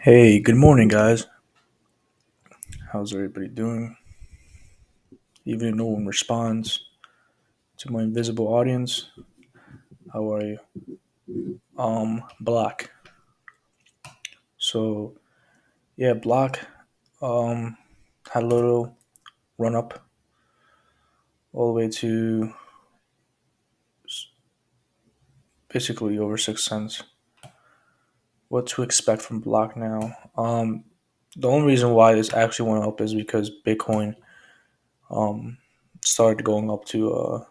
Hey, good morning, guys. How's everybody doing? Even if no one responds to my invisible audience, how are you? Block. So, yeah, Block had a little run up all the way to basically over 6 cents. What to expect from Block now? The only reason why this actually went up is because Bitcoin um started going up to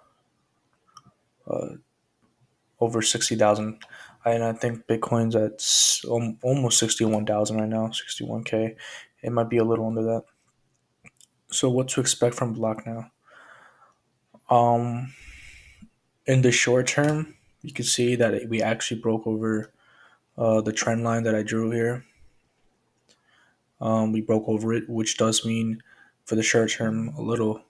uh over 60,000. And I think Bitcoin's at almost 61,000 right now, 61K. It might be a little under that. So, what to expect from Block now? Um, in the short term, you can see that we actually broke over the trend line that I drew here. We broke over it, which does mean for the short term a little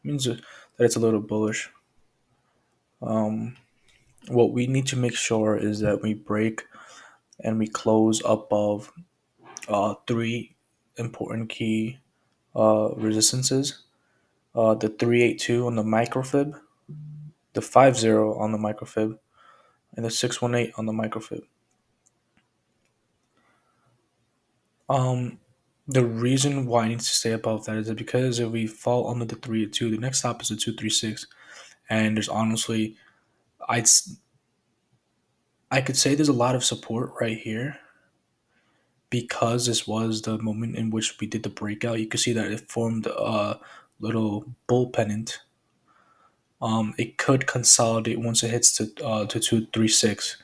means that it's a little bullish. Um, what we need to make sure is that we break and we close above three important key resistances. The 382 on the microfib, the 50 on the microfib, and the 618 on the microfib. Um, the reason why it needs to stay above that is because if we fall under the 382, the next stop is the 236, and there's honestly, I'd I could say there's a lot of support right here because this was the moment in which we did the breakout. You can see that it formed a little bull pennant. It could consolidate once it hits to 236.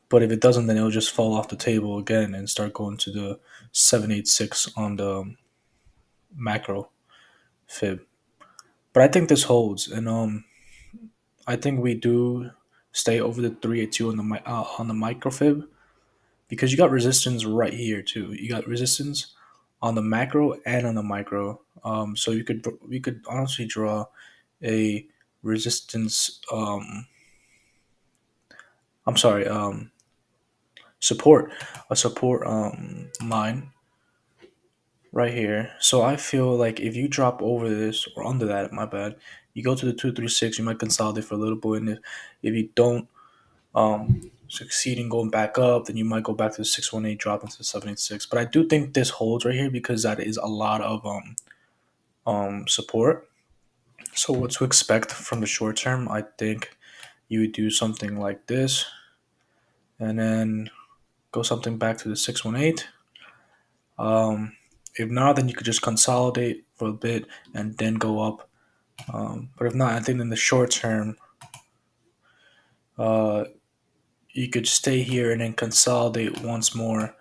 But if it doesn't, then it'll just fall off the table again and start going to the 786 on the macro fib. But I think this holds, and I think we do stay over the 382 on the micro fib because you got resistance right here too. You got resistance on the macro and on the micro. So we could honestly draw a resistance. I'm sorry. Support a support line right here. So I feel like if you drop over this or under that, my bad, you go to the 236, you might consolidate for a little bit. And if you don't succeed in going back up, then you might go back to the 618, drop into the 786. But I do think this holds right here because that is a lot of support. So what to expect from the short term? I think you would do something like this and then go something back to the 618. Um, if not, then you could just consolidate for a bit and then go up. But if not, I think in the short term, uh, you could stay here and then consolidate once more,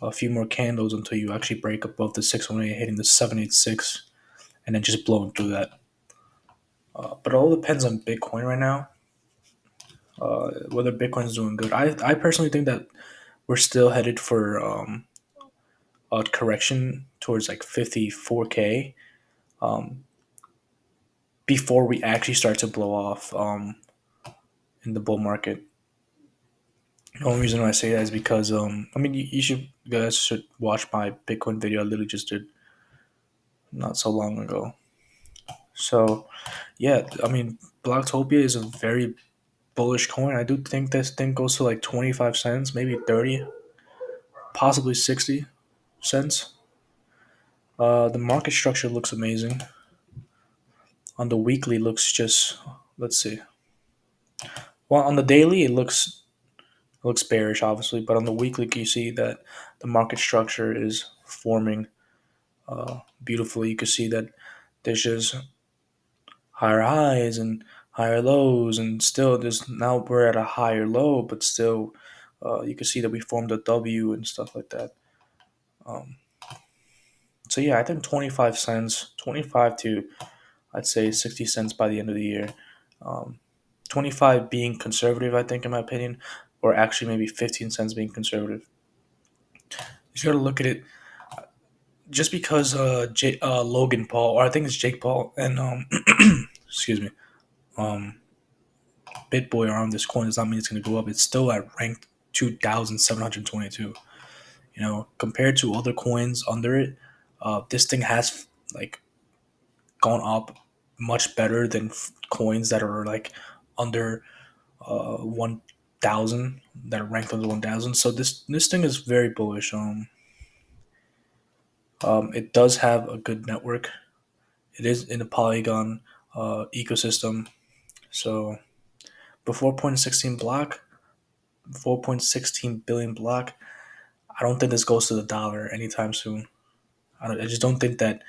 a few more candles until you actually break above the 618, hitting the 786, and then just blowing through that. But it all depends on Bitcoin right now, whether Bitcoin's doing good. I personally think that we're still headed for a correction towards like 54K before we actually start to blow off in the bull market. The only reason why I say that is because I mean you guys should watch my Bitcoin video I literally just did not so long ago. So yeah, I mean Bloktopia is a very bullish coin. I do think this thing goes to like 25 cents, maybe 30, possibly 60 cents. The market structure looks amazing. On the weekly looks just, let's see. Well, on the daily it looks bearish obviously, but on the weekly you see that the market structure is forming beautifully. You can see that there's just higher highs and higher lows, and still there's now we're at a higher low, but still you can see that we formed a W and stuff like that. Um, so yeah, I think 25 cents, 25 to I'd say 60 cents by the end of the year. Um, 25 being conservative, I think, in my opinion, or actually maybe 15 cents being conservative. You got to look at it just because Logan Paul, or I think it's Jake Paul, and excuse me, um, BitBoy are on this coin does not mean it's going to go up. It's still at ranked 2,722. compared to other coins under it, this thing has like gone up much better than coins that are like under 1,000, that are ranked under 1,000. So this thing is very bullish. It does have a good network. It is in the Polygon ecosystem. So before 4.16 block, 4.16 billion block, I don't think this goes to the dollar anytime soon. I just don't think that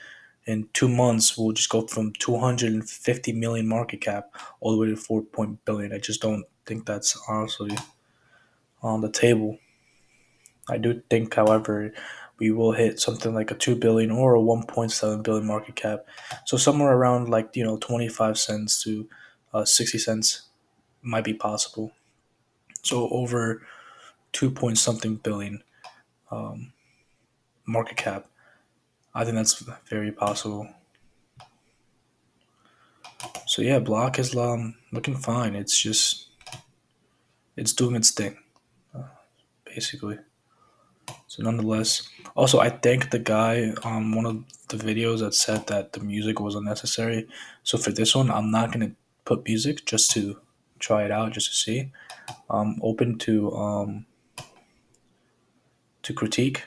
in 2 months we'll just go from 250 million market cap all the way to 4 billion. I just don't think that's honestly on the table. I do think, however, we will hit something like a 2 billion or a 1.7 billion market cap. So somewhere around like 25 cents to 60 cents might be possible. So over 2 point something billion market cap. I think that's very possible. So yeah, Block is looking fine. It's doing its thing basically. So nonetheless, also I thank the guy on one of the videos that said that the music was unnecessary. So for this one, I'm not gonna put music just to try it out, just to see. I'm open to critique.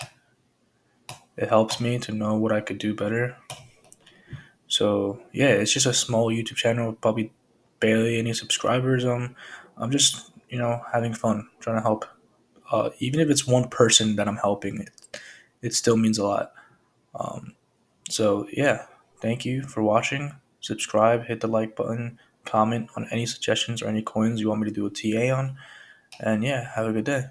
It helps me to know what I could do better. So yeah, it's just a small YouTube channel, probably barely any subscribers. I'm just having fun, trying to help. Even if it's one person that I'm helping, it still means a lot. So yeah, thank you for watching. Subscribe, hit the like button, comment on any suggestions or any coins you want me to do a TA on, and yeah, have a good day.